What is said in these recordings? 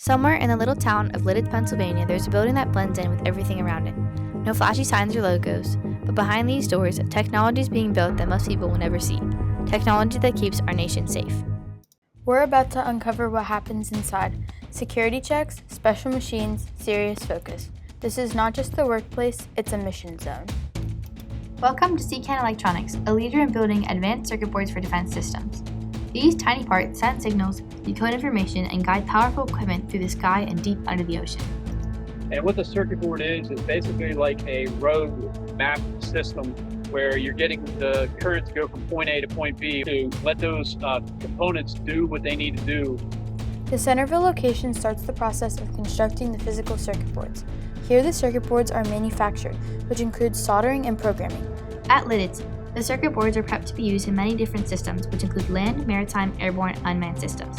Somewhere in the little town of Lidditz, Pennsylvania, there's a building that blends in with everything around it. No flashy signs or logos, but behind these doors, technology is being built that most people will never see. Technology that keeps our nation safe. We're about to uncover what happens inside. Security checks, special machines, serious focus. This is not just the workplace, it's a mission zone. Welcome to CCAN Electronics, a leader in building advanced circuit boards for defense systems. These tiny parts send signals, decode information, and guide powerful equipment through the sky and deep under the ocean. And what the circuit board is basically like a road map system where you're getting the current to go from point A to point B to let those components do what they need to do. The Centerville location starts the process of constructing the physical circuit boards. Here the circuit boards are manufactured, which includes soldering and programming. At Lidditz, the circuit boards are prepped to be used in many different systems, which include land, maritime, airborne, and unmanned systems.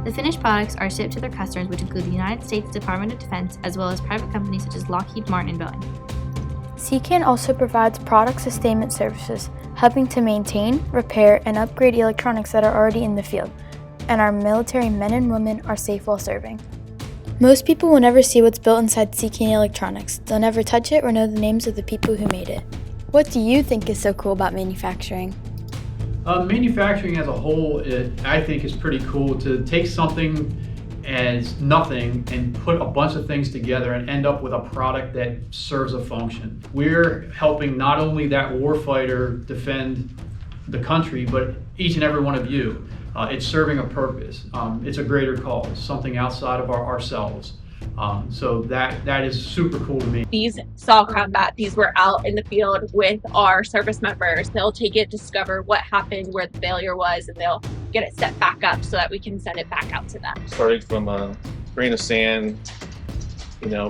The finished products are shipped to their customers, which include the United States Department of Defense, as well as private companies such as Lockheed Martin and Boeing. CCAN also provides product sustainment services, helping to maintain, repair, and upgrade electronics that are already in the field, and our military men and women are safe while serving. Most people will never see what's built inside CCAN Electronics. They'll never touch it or know the names of the people who made it. What do you think is so cool about manufacturing? Manufacturing as a whole, I think, is pretty cool to take something as nothing and put a bunch of things together and end up with a product that serves a function. We're helping not only that warfighter defend the country, but each and every one of you. It's serving a purpose. It's a greater cause, something outside of ourselves. So that is super cool to me. These saw combat, these were out in the field with our service members. They'll take it, discover what happened, where the failure was, and they'll get it set back up so that we can send it back out to them. Starting from a grain of sand,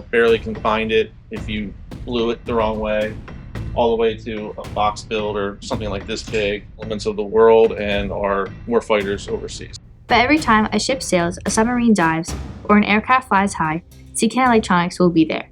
barely can find it if you blew it the wrong way, all the way to a box build or something like this big, elements of the world and our warfighters overseas. But every time a ship sails, a submarine dives, or an aircraft flies high, CCAN Electronics will be there.